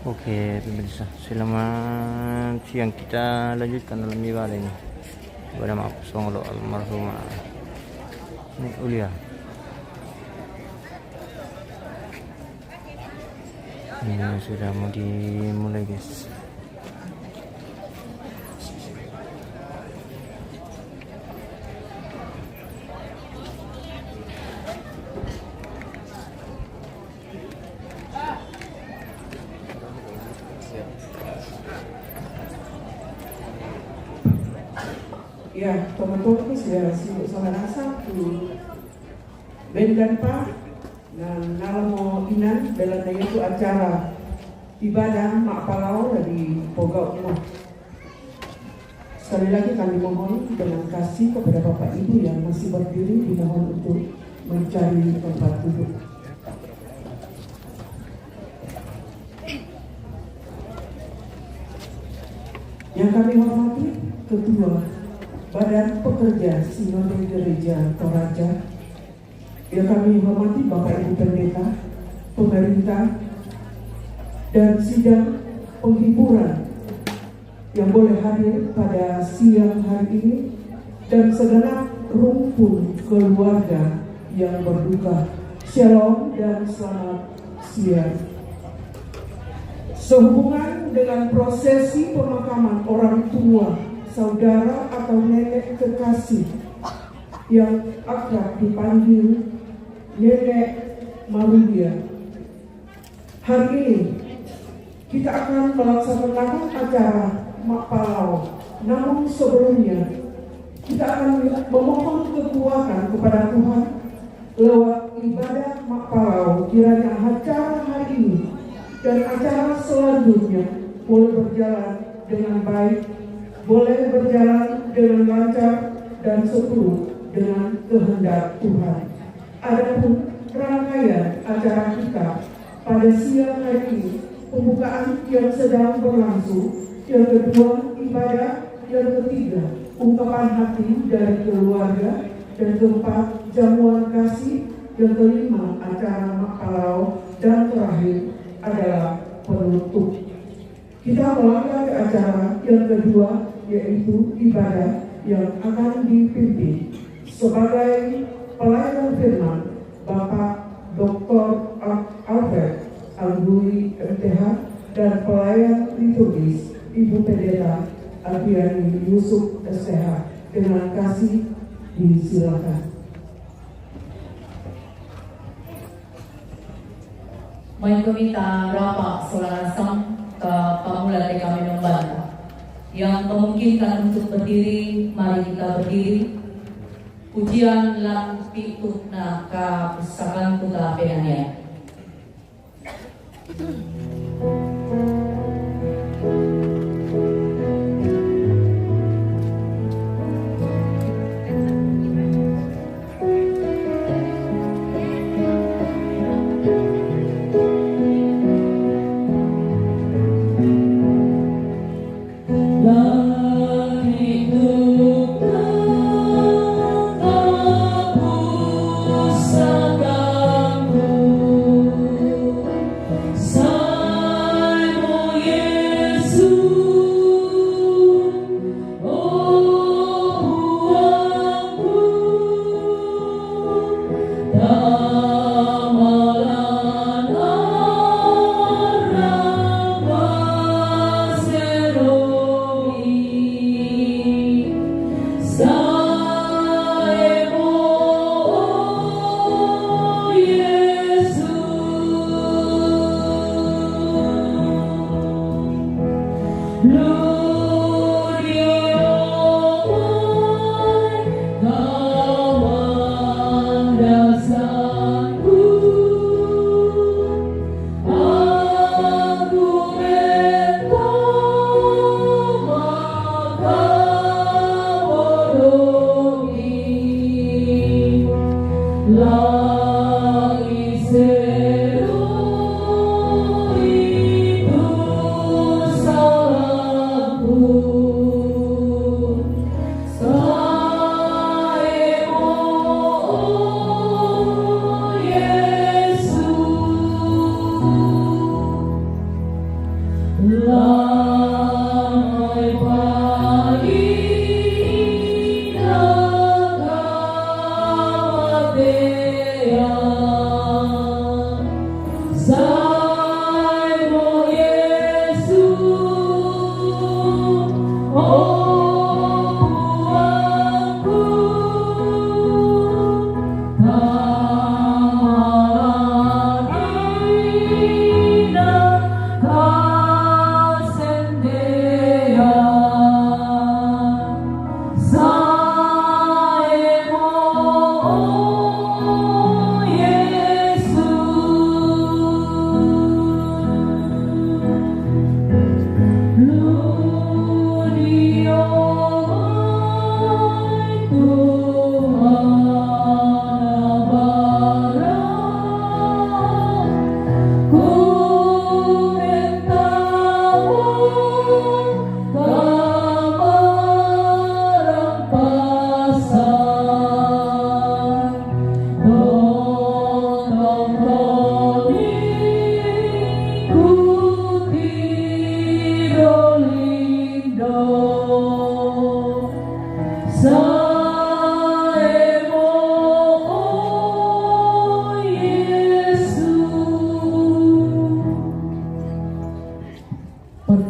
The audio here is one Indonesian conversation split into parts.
Oke, pemirsa, selamat siang. Kita lanjutkan dalam ibadah ini. Ibadah maaf songlo almarhumah Nek Ulia. Ini sudah mau dimulai, guys. Ya, teman-teman sudah saudara satu dan Pak dan nalamo inan dalam itu acara ibadah mak palau dari Pogok Rumah. Sekali lagi kami mohon dengan kasih kepada Bapak Ibu yang masih berdiri dimohon untuk mencari tempat duduk. Yang kami hormati Ketua Badan Pekerja Sinode Gereja Toraja, yang kami hormati Bapak Ibu Pendeta, pemerintah, dan sidang penghiburan yang boleh hadir pada siang hari ini, dan segenap rumpun keluarga yang berduka. Shalom dan selamat siang. Sehubungan dengan prosesi pemakaman orang tua, saudara atau nenek kekasih yang akrab dipanggil Nenek Marulia, hari ini kita akan melaksanakan acara Mak Palau. Namun sebelumnya kita akan memohon kekuatan kepada Tuhan lewat ibadah Mak Palau. Kiranya acara hari ini dan acara selanjutnya boleh berjalan dengan baik, boleh berjalan dengan lancar dan seturut dengan kehendak Tuhan. Adapun rangkaian acara kita pada siang hari ini, pembukaan yang sedang berlangsung, yang kedua ibadah, yang ketiga ungkapan hati dari keluarga, dan keempat jamuan kasih, yang kelima acara Mak Palau, dan terakhir adalah penutup. Kita melangkah ke acara yang kedua, yaitu ibadah yang akan dipimpin sebagai pelayan firman Bapak Dr. Alfred Alguri MTH dan pelayan liturgis Ibu Pendeta Alfiani Yusuf STH. Dengan kasih disilakan. May kumita Bapak Solansang ke pamula dari kami membantah yang memungkinkan untuk berdiri. Mari kita berdiri. Pujian lang pitut na kapustakan kuta penanya. Lagi seru itu salah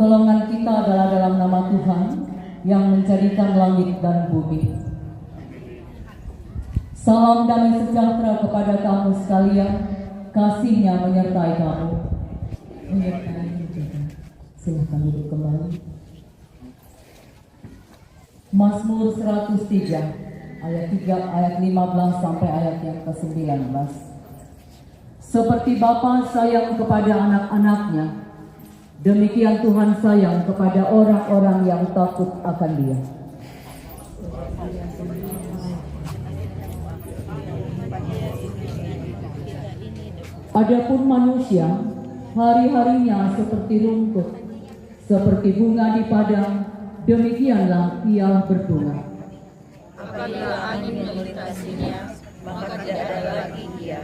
Pertolongan kita adalah dalam nama Tuhan yang menjadikan langit dan bumi. Salam damai sejahtera kepada kamu sekalian, kasih-Nya menyertai kamu. Silahkan duduk kembali. Mazmur 103 ayat 15 sampai ayat yang ke-19. Seperti Bapa sayang kepada anak-anaknya, demikian Tuhan sayang kepada orang-orang yang takut akan Dia. Adapun manusia, hari-harinya seperti rumput, seperti bunga di padang, demikianlah ia berbunga. Apabila angin melintasinya, maka tidak ada lagi ia,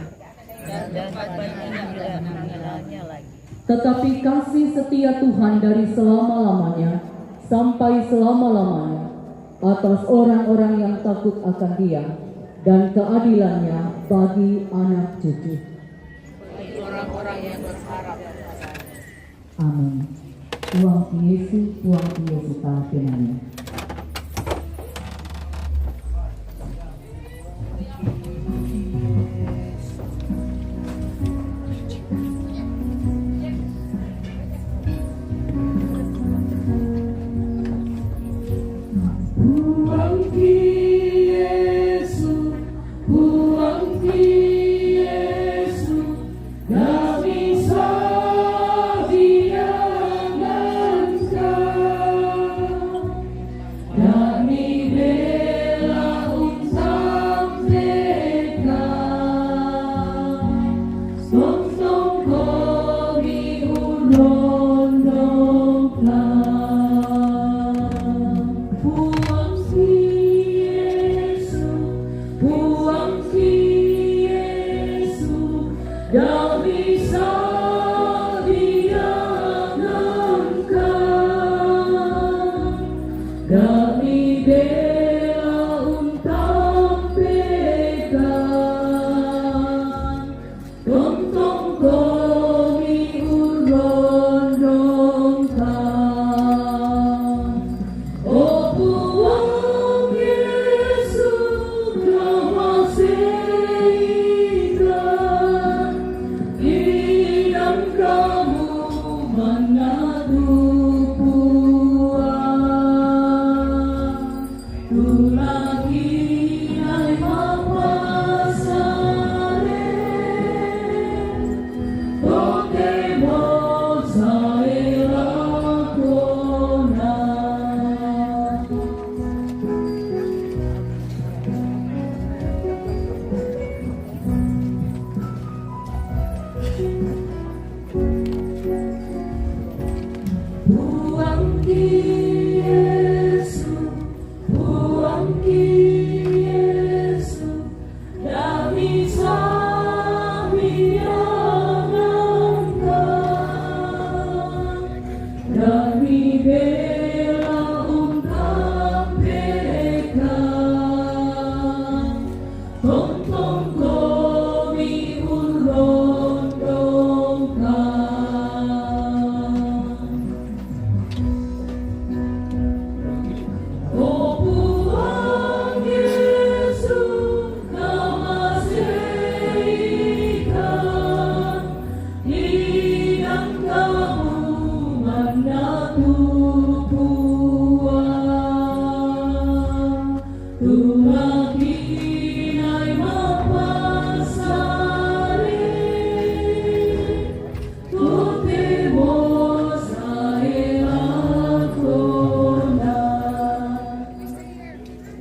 dan dapat tidak mengenalnya lagi. Tetapi kasih setia Tuhan dari selama-lamanya sampai selama-lamanya atas orang-orang yang takut akan Dia, dan keadilannya bagi anak cucu. Orang-orang yang berharap. Amin. Tuhan Yesus Tuhannya.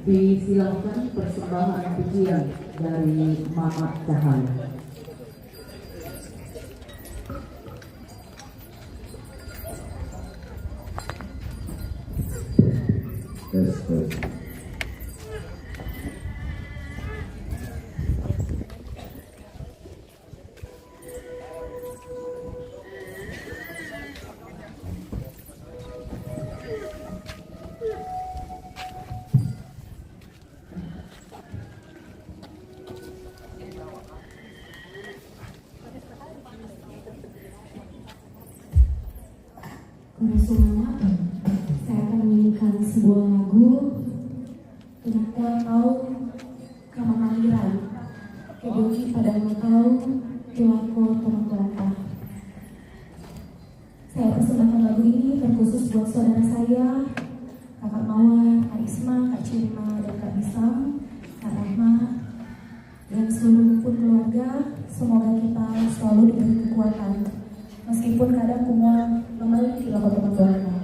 Disilakan persembahan pujian dari Mamat Cahaya. Bersama saya akan menyanyikan sebuah lagu tentang kau kamamaliran kedoki pada kau tuaku teman-teman. Saya persembahkan lagu ini terkhusus buat saudara saya, Kakak Mawar, Kak Isma, Kak Cirima, dan Kak Bisam, Kak Rahma, dan seluruh rukun keluarga. Semoga kita selalu diberi kekuatan meskipun kadang kumua memiliki lagu teman-teman.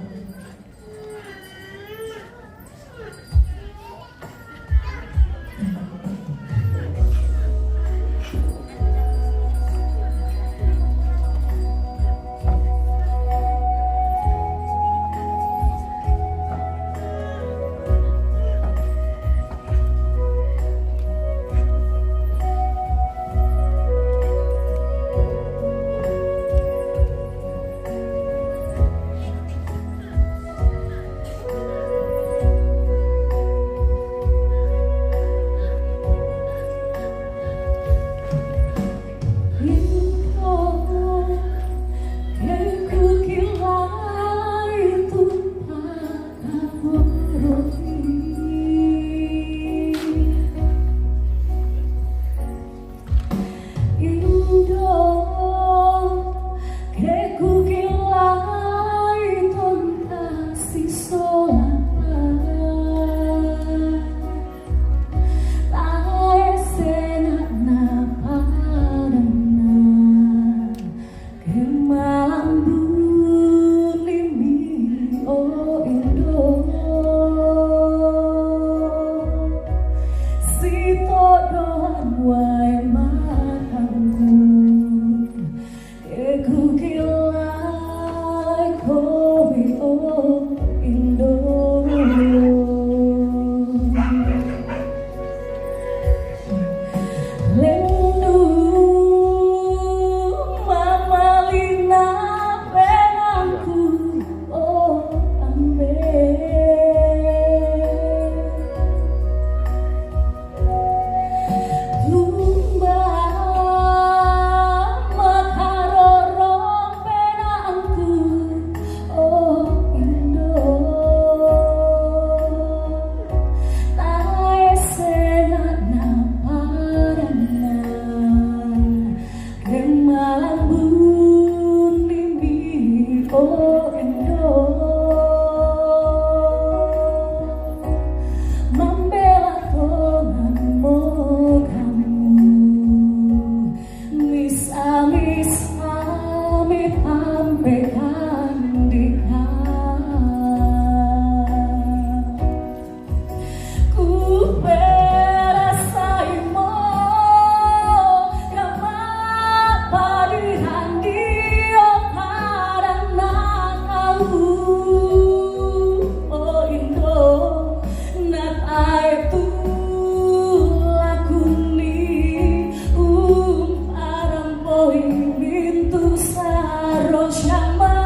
Mintu saro syama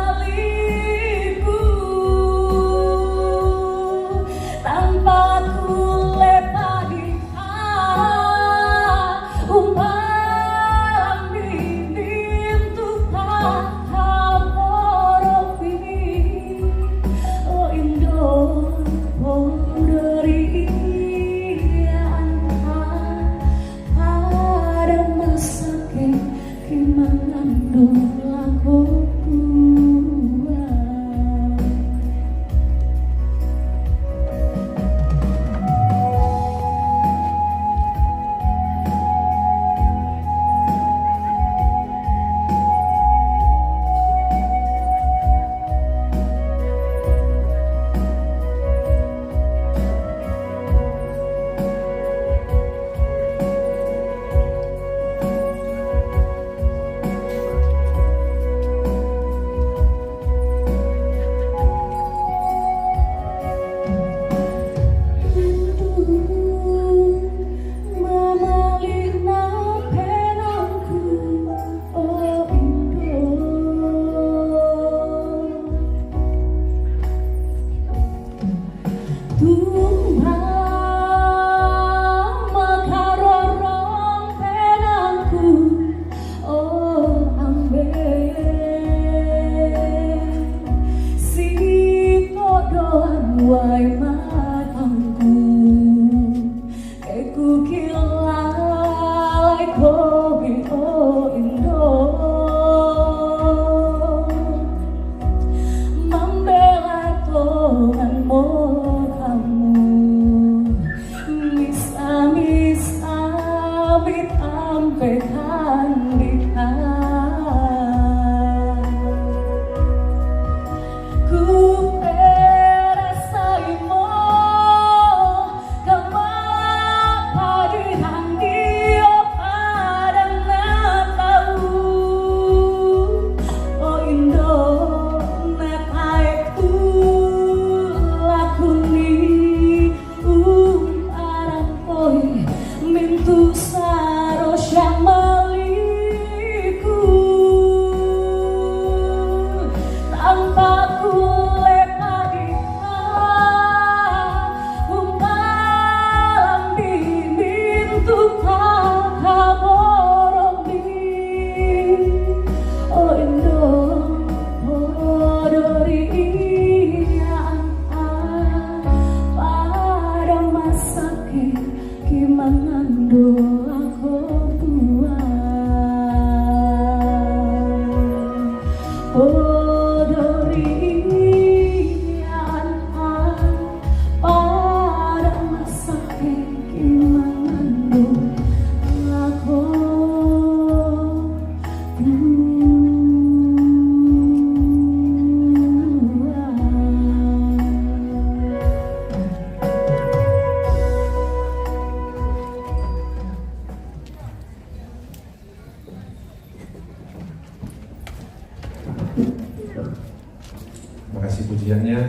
Terima kasih pujiannya.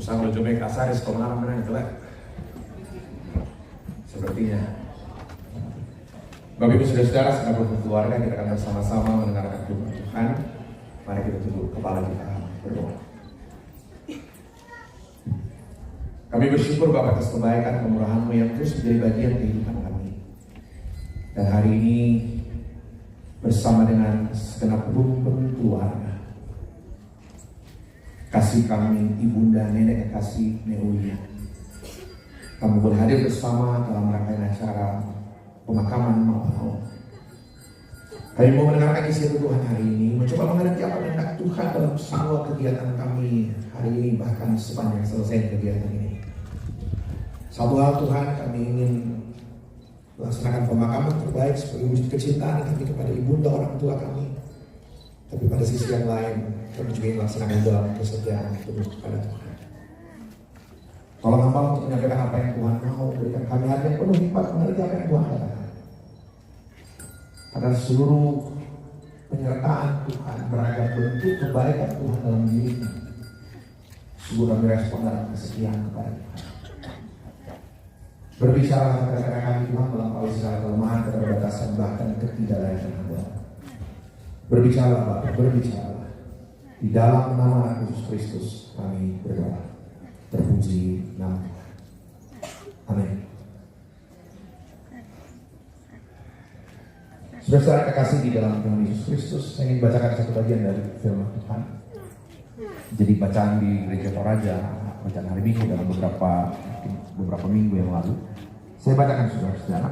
Susah kalau coba kasar, sekolah mana itu lah. Sepertinya. Bapak Ibu Saudara-saudara, segenap keluarga, kita akan bersama-sama mendengarkan firman Tuhan. Mari kita tunduk kepala kita berdoa. Kami bersyukur Bapak atas kebaikan kemurahan-Mu yang terus menjadi bagian kehidupan kami. Dan hari ini bersama dengan segenap rumpun keluarga, kasih kami ibunda nenek kasih Neulia, kami berhadir bersama dalam rangkaian acara pemakaman Mama. Kami mau mendengarkan isi Tuhan hari ini, mencoba mengerti apa kehendak Tuhan dalam semua kegiatan kami hari ini, bahkan sepanjang selesai kegiatan ini. Satu hal Tuhan, kami ingin melaksanakan pemakaman terbaik sebagai wujud kecintaan kami kepada ibunda orang tua kami. Tapi pada sisi yang lain, kami juga ingin melaksanakan dalam kesetiaan penuh kepada Tuhan. Tolong hamba untuk menyampaikan apa yang Tuhan mau, berikan kami hati yang penuh hikmat mengerti apa yang Tuhan katakan. Pada seluruh penyertaan Tuhan, beragam bentuk kebaikan Tuhan dalam diri kami. Sungguh kami respon dalam kesetiaan kepada Tuhan. Berbicara kepada kami Tuhan melampaui segala kelemahan, keterbatasan, bahkan ketidaklayakan hamba. Berbicara Bapak, berbicara. Di dalam nama Anak Yesus Kristus kami berdoa. Terpuji nama Tuhan. Amin. Saudara kekasih di dalam Tuhan Yesus Kristus, saya ingin bacakan satu bagian dari firman Tuhan. Jadi bacaan di Gereja Toraja, bacaan hari Minggu dalam beberapa minggu yang lalu. Saya bacakan saudara-saudara.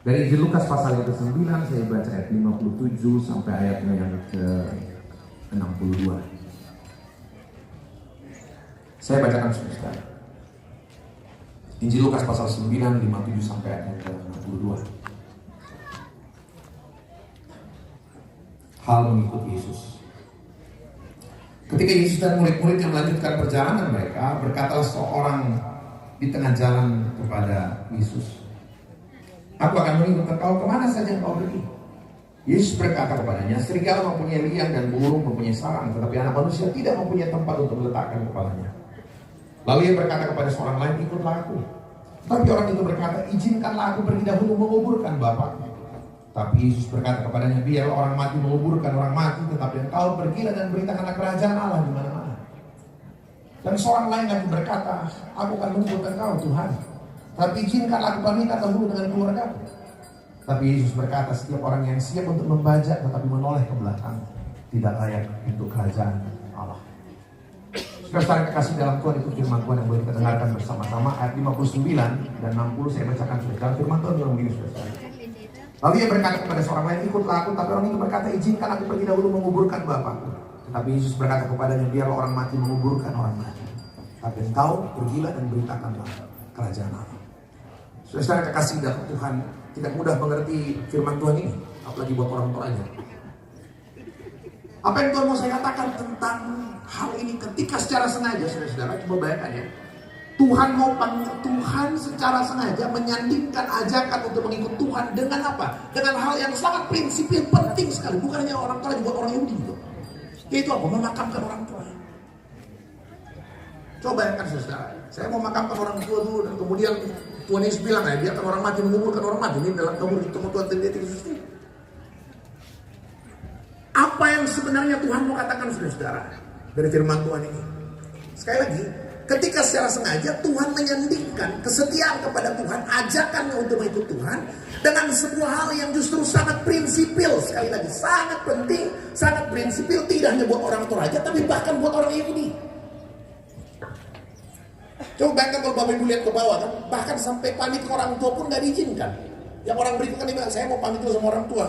Dari Injil Lukas pasal yang ke-9, saya baca ayat 57 sampai ayatnya yang ke-62. Saya bacakan saudara. Injil Lukas pasal 9, 57 sampai ayat yang ke-62. Hal mengikuti Yesus. Ketika Yesus dan murid-murid yang melanjutkan perjalanan mereka, berkatalah seorang di tengah jalan kepada Yesus, "Aku akan mengikut engkau kemana saja engkau pergi." Yesus berkata kepadanya, "Serigala mempunyai liang dan burung mempunyai sarang, tetapi anak manusia tidak mempunyai tempat untuk meletakkan kepalanya." Lalu ia berkata kepada seorang lain, "Ikutlah aku." Tapi orang itu berkata, "Izinkanlah aku pergi dahulu menguburkan Bapakku." Tapi Yesus berkata kepadanya, "Biarlah orang mati menguburkan orang mati, tetapi engkau pergilah dan beritakanlah kerajaan Allah di mana-mana." Dan seorang lain lagi berkata, "Aku akan mengikut engkau Tuhan, tapi izinkanlah aku pamit dahulu dengan keluargaku." Tapi Yesus berkata, "Setiap orang yang siap untuk membajak tetapi menoleh ke belakang tidak layak untuk kerajaan Allah." Saudara kekasih dalam Tuhan, itu firman Tuhan yang boleh kita dengarkan bersama-sama. Ayat 59 dan 60 saya bacakan saudara. Firman Tuhan yang begini saudara. Lalu ia berkata kepada seorang lain, "Ikutlah aku." Tapi orang itu berkata, "Izinkan aku pergi dahulu menguburkan Bapakku." Tetapi Yesus berkata kepadanya, "Biarlah orang mati menguburkan orang mati, tapi engkau pergilah dan beritakanlah kerajaan Allah." Saudara kekasih dalam Tuhan, tidak mudah mengerti firman Tuhan ini, apalagi buat orang tuanya. Apa yang Tuhan mau saya katakan tentang hal ini ketika secara sengaja, saudara, coba bayangkan ya. Tuhan secara sengaja menyandingkan ajakan untuk mengikut Tuhan dengan apa? Dengan hal yang sangat prinsipil, penting sekali. Bukan hanya orang tua, juga orang Yahudi gitu. Yaitu apa? Memakamkan orang tua. Coba bayangkan saudara, saya mau memakamkan orang tua dulu, dan kemudian Tuhan Yesus bilang, "Ya, biarkan orang mati menguburkan orang mati." Ini dalam kebutuhan Tuhan Yesus. Apa yang sebenarnya Tuhan mau katakan saudara dari firman Tuhan ini? Sekali lagi, ketika secara sengaja Tuhan menyandingkan kesetiaan kepada Tuhan, ajakannya untuk mengikut Tuhan, dengan sebuah hal yang justru sangat prinsipil. Sekali lagi, sangat penting, sangat prinsipil. Tidak hanya buat orang Toraja, tapi bahkan buat orang Yahudi. Coba bayangkan kalau Bapak Ibu lihat ke bawah kan, bahkan sampai pamit ke orang tua pun gak diizinkan. Yang orang berikut kan dia bilang, "Saya mau pamit dulu sama orang tua."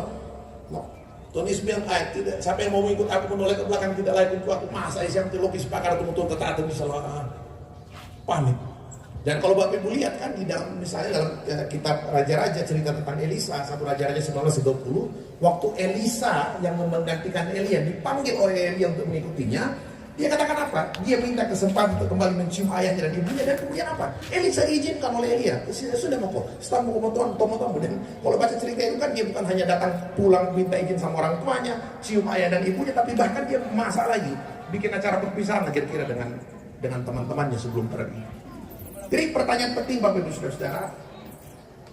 No. Tuhan Yesus bilang, tidak, siapa yang mau mengikut aku menoleh ke belakang tidak layak untuk aku. Masa yang teologis pakar untuk ketaatan misalnya pamit. Dan kalau Bapak Ibu lihat kan di dalam, misalnya dalam kitab Raja-Raja cerita tentang Elisa, 1 Raja-Raja 19:20, waktu Elisa yang menggantikan Elia dipanggil oleh Elia untuk mengikutinya, dia katakan apa? Dia minta kesempatan untuk kembali mencium ayahnya dan ibunya, dan kemudian apa? Elisa diizinkan oleh Elia. Sudah mau setelah mau tomo. Dan kalau baca cerita itu kan dia bukan hanya datang pulang minta izin sama orang tuanya, cium ayah dan ibunya, tapi bahkan dia masak lagi, bikin acara perpisahan kira-kira dengan teman-temannya sebelum pergi. Jadi pertanyaan penting Bapak Ibu Saudara,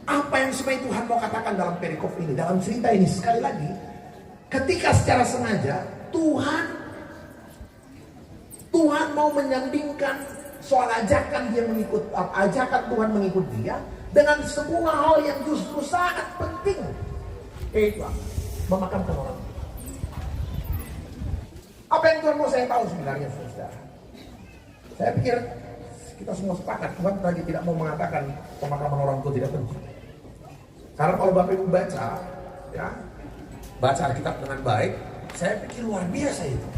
apa yang sebenarnya Tuhan mau katakan dalam perikop ini, dalam cerita ini? Sekali lagi, ketika secara sengaja Tuhan mau menyandingkan soal ajakan Tuhan mengikut dia dengan sebuah hal yang justru sangat penting, yaitu memakamkan orang. Apa yang Tuhan mau saya tahu sebenarnya, saudara? Saya pikir kita semua sepakat Tuhan tadi tidak mau mengatakan pemakaman orang tua tidak penting. Karena kalau Bapak Ibu baca Alkitab dengan baik, saya pikir luar biasa itu.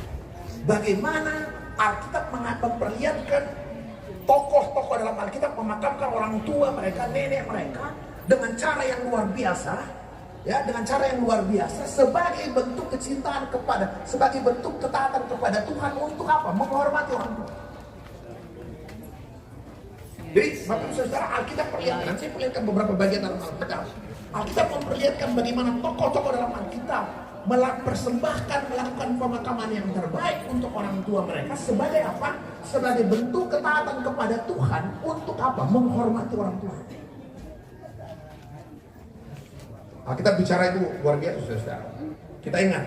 Bagaimana Alkitab memperlihatkan tokoh-tokoh dalam Alkitab memakamkan orang tua mereka, nenek mereka dengan cara yang luar biasa, dengan cara yang luar biasa sebagai bentuk kecintaan sebagai bentuk ketaatan kepada Tuhan untuk apa? Menghormati orang tua. Jadi Bapak Ibu Saudara, Alkitab perlihatkan, saya perlihatkan beberapa bagian dalam Alkitab. Alkitab memperlihatkan bagaimana tokoh-tokoh dalam Alkitab melakukan pemakaman yang terbaik untuk orang tua mereka sebagai apa? Sebagai bentuk ketaatan kepada Tuhan untuk apa? Menghormati orang tua. Alkitab bicara itu luar biasa, saudara. Kita ingat,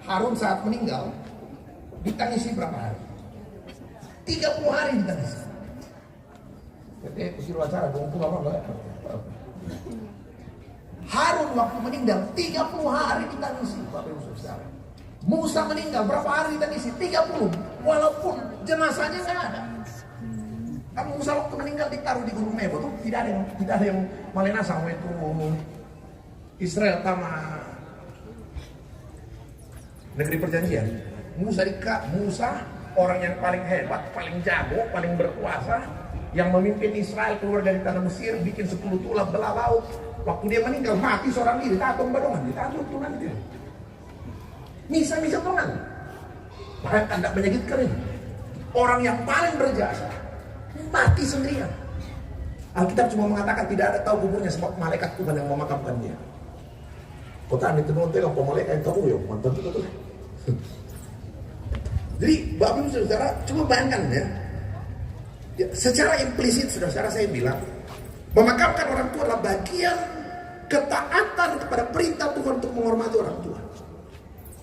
Harun saat meninggal ditangisi berapa hari? 30 hari ditangisi. Jadi usul acara 20 apa enggak? Harun waktu meninggal 30 hari ditangisi, Bapak Ibu Saudara. Musa meninggal berapa hari ditangisi? 30. Walaupun jenazahnya enggak ada. Kan Musa waktu meninggal ditaruh di Gunung Nebo tuh tidak ada yang malena sama itu Israel sama negeri perjanjian. Musa orang yang paling hebat, paling jago, paling berkuasa, yang memimpin Israel keluar dari tanah Mesir, bikin 10 tulah belah laut. Waktu dia meninggal mati seorang diri, tatung badongan, ditatung tunan itu. Misa tunan. Bahkan tidak menyakitkan ini. Orang yang paling berjasa mati sendirian. Alkitab cuma mengatakan tidak ada tahu kuburnya sebab malaikat Tuhan yang memakamkan dia. Kota itu nonton apa malaikat yang tahu ya, mantap betul. Jadi Bapak Ibu Saudara, cuma bayangkan ya. Secara implisit saudara saya bilang, memakamkan orang tua adalah bagian ketaatan kepada perintah Tuhan untuk menghormati orang tua.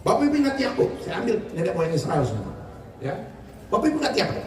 Bapak Ibu ingat Yakub, saya ambil nenek moyang Israel semua. Ya, Bapak Ibu ingat Yakub.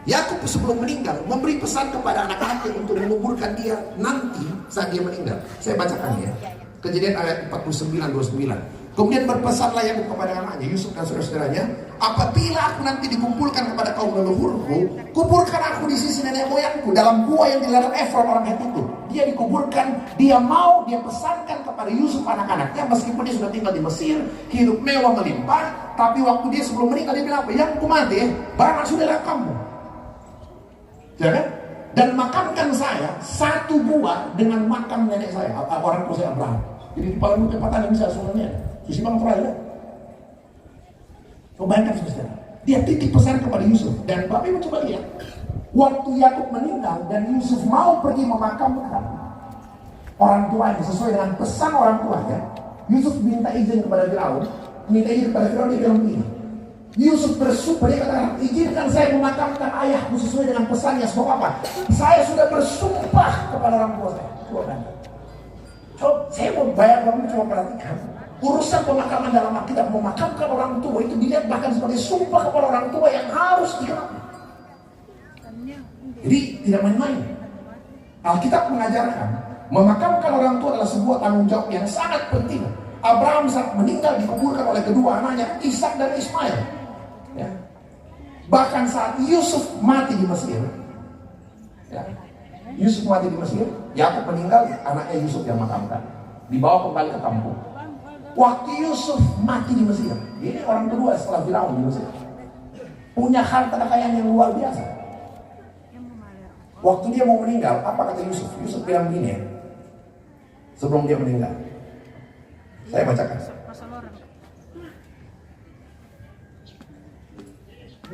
Yakub sebelum meninggal memberi pesan kepada anak-anaknya untuk menguburkan dia nanti saat dia meninggal. Saya bacakan ya. Kejadian ayat 49-29. Kemudian berpesanlah Yakub kepada anaknya Yusuf dan saudara-saudaranya, apabila aku nanti dikumpulkan kepada kaum leluhurku, kuburkan aku di sisi nenek moyangku dalam gua yang di ladang Efron orang Het itu. Dia dikuburkan, dia pesankan kepada Yusuf anak-anaknya, meskipun dia sudah tinggal di Mesir, hidup mewah melimpah, tapi waktu dia sebelum meninggal dia bilang apa? Yang ku mati, barang saudara kamu. Jangan? Dan makamkan saya satu gua dengan makam nenek saya, orang tua saya Abraham. Jadi di Palang tempatan yang bisa sebenarnya. Simang Fraya. Coba bayangkan saudara. Dia titip pesan kepada Yusuf. Dan Bapak Ibu coba lihat. Waktu Yakub meninggal dan Yusuf mau pergi memakamkan orang tuanya sesuai dengan pesan orang tuanya, Yusuf minta izin kepada Firaun. Dia bilang begini. Yusuf bersumpah, dia katakan, izinkan saya memakamkan ayahku sesuai dengan pesannya. Sebab apa? Saya sudah bersumpah kepada orang tua saya. Saya mau bayar, kamu cuma perhatikan. Urusan pemakaman dalam Alkitab, memakamkan orang tua itu dilihat bahkan sebagai sumpah kepada orang tua yang harus digenapi. Jadi tidak main-main. Alkitab mengajarkan memakamkan orang tua adalah sebuah tanggung jawab yang sangat penting. Abraham saat meninggal dikuburkan oleh kedua anaknya Ishak dan Ismail. Ya. Bahkan saat Yusuf mati di Mesir, Yakub meninggal, anaknya Yusuf yang makamkan, dibawa kembali ke kampung. Waktu Yusuf mati di Mesir, ini orang kedua setelah Firaun di Mesir, punya harta kekayaan yang luar biasa. Waktu dia mau meninggal, apa kata Yusuf? Yusuf bilang begini ya, sebelum dia meninggal. Saya bacakan.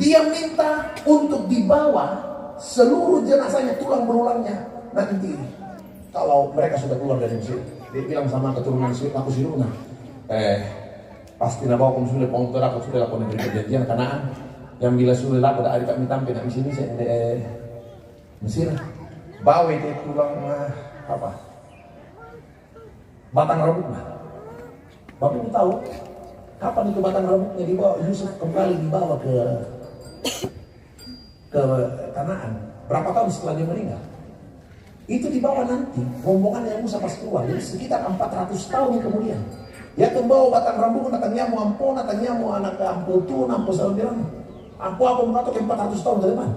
Dia minta untuk dibawa seluruh jenazahnya, tulang berulangnya nanti kalau mereka sudah keluar dari Mesir. Dia bilang sama keturunan aku Siruna, pasti nak bawa kamu sudah pongtor aku sudah lakukan negeri perjanjian Kanaan yang bila sudah lakukan pada hari kami tampil di sini saya Mesir. Bawa itu tulang apa? Batang rambutnya. Bapak ibu tahu kapan itu batang rambutnya dibawa? Yusuf kembali dibawa ke Kanaan. Berapa tahun setelah dia meninggal? Itu dibawa nanti rombongan yang Musa pas keluar. Jadi sekitar 400 tahun kemudian. Ya membawa batang rambut, natanya mau ampun, natanya mau anak ampun tuh, ampun selalu bilang, ampun apa mengatur 400 tahun ke depan.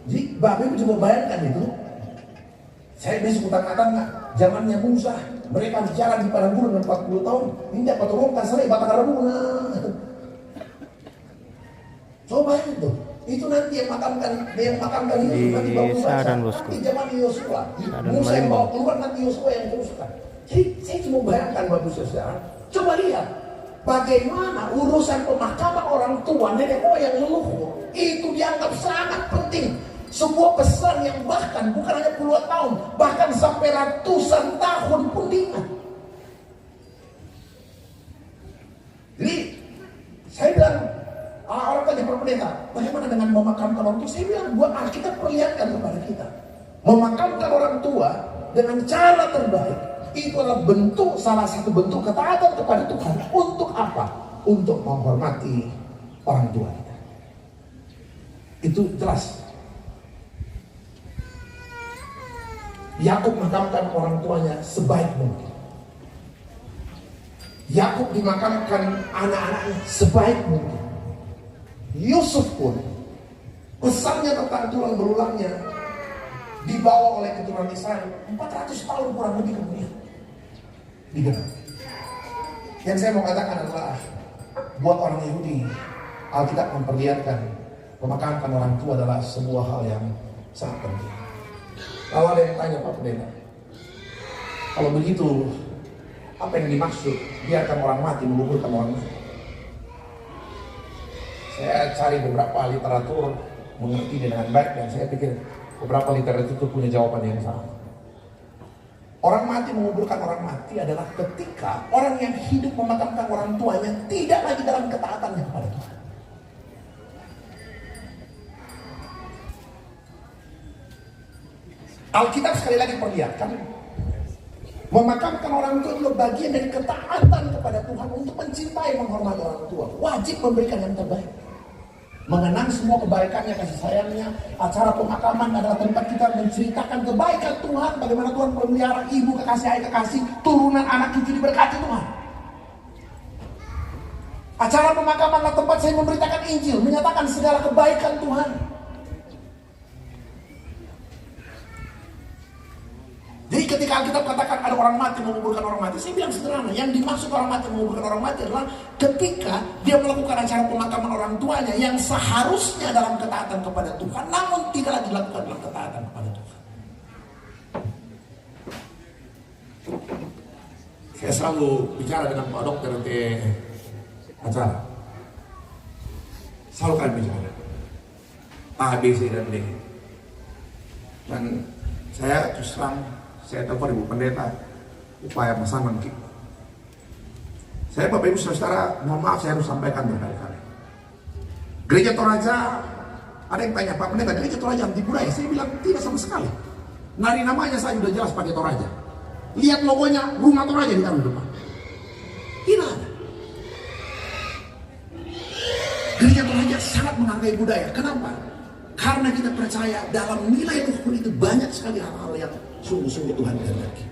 Jadi Bapak ibu coba bayangkan itu. Saya besok utang-utang nggak? Zamannya Musa, mereka berjalan di padang gurun 40 tahun. Tidak patungkan saya batang rambut. Coba itu. Itu nanti yang makamkan Yusuf nanti bawa nanti zaman Yosua. Musa yang bawa keluar nanti Yosua yang teruskan. Jadi saya cuma bayangkan Bapak Saudara. Coba lihat bagaimana urusan pemakaman orang tua nenek moyang leluhur itu dianggap sangat penting. Sebuah pesan yang bahkan bukan hanya puluhan tahun, bahkan sampai ratusan tahun pun diingat. Jadi saya bilang, orang tanya Pak Pendeta, bagaimana dengan memakamkan orang tua? Saya bilang, buat Alkitab perlihatkan kepada kita. Memakamkan orang tua dengan cara terbaik, itu adalah bentuk, salah satu bentuk ketaatan kepada Tuhan. Untuk apa? Untuk menghormati orang tua kita. Itu jelas. Yakub memakamkan orang tuanya sebaik mungkin. Yakub dimakamkan anak-anaknya sebaik mungkin. Yusuf pun pesannya tentang tulang berulangnya dibawa oleh keturunan Israel 400 tahun kurang lebih kemudian digenapi. Yang saya mau katakan adalah buat orang Yahudi, Alkitab memperlihatkan memakamkan orang tua adalah sebuah hal yang sangat penting. Kalau ada yang tanya Pak Pendeta, kalau begitu apa yang dimaksud biarkan orang mati menguburkan orang mati? Saya cari beberapa literatur mengerti dengan baik dan saya pikir beberapa literatur itu punya jawaban yang sama. Orang mati menguburkan orang mati adalah ketika orang yang hidup memakamkan orang tuanya tidak lagi dalam ketaatannya kepada Tuhan. Alkitab sekali lagi perlihatkan memakamkan orang tua itu bagian dari ketaatan kepada Tuhan untuk mencintai, menghormati orang tua. Wajib memberikan yang terbaik. Mengenang semua kebaikannya, kasih sayangnya. Acara pemakaman adalah tempat kita menceritakan kebaikan Tuhan. Bagaimana Tuhan memelihara ibu, kekasih, ayah, kekasih, turunan, anak, cucu diberkati Tuhan. Acara pemakaman adalah tempat saya memberitakan Injil, menyatakan segala kebaikan Tuhan. Jadi ketika Alkitab katakan ada orang mati menguburkan orang mati, saya bilang sederhana, yang dimaksud orang mati menguburkan orang mati adalah ketika dia melakukan acara pemakaman orang tuanya yang seharusnya dalam ketaatan kepada Tuhan, namun tidak lagi dilakukan dalam ketaatan kepada Tuhan. Saya selalu bicara dengan Pak Dokter di acara. Selalu kami bicara A, B, C, dan D. Dan saya terus terang, saya telepon Ibu Pendeta upaya pesanan kita. Saya Bapak Ibu Saudara, mohon maaf saya harus sampaikan berkali-kali. Gereja Toraja, ada yang tanya Pak Pendeta, Gereja Toraja anti budaya? Saya bilang tidak sama sekali. Dari namanya saya sudah jelas pakai Toraja. Lihat logonya, rumah Toraja di dalam depan. Tidak ada. Gereja Toraja sangat menghargai budaya. Kenapa? Karena kita percaya dalam nilai luhur itu banyak sekali hal-hal yang sungguh-sungguh Tuhan kehendaki.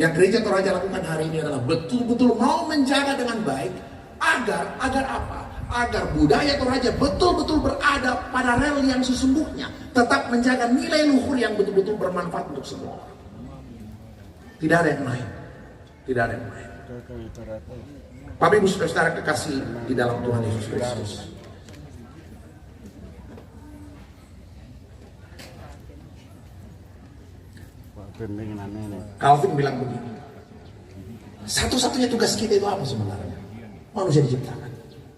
Yang Gereja Toraja lakukan hari ini adalah betul-betul mau menjaga dengan baik agar apa? Agar budaya Toraja betul-betul berada pada rel yang sesungguhnya, tetap menjaga nilai luhur yang betul-betul bermanfaat untuk semua. Tidak ada yang lain. Tidak ada yang lain. Bapak Ibu Saudara kekasih di dalam Tuhan Yesus Kristus. Calvin bilang begini, satu-satunya tugas kita itu apa sebenarnya? Manusia diciptakan.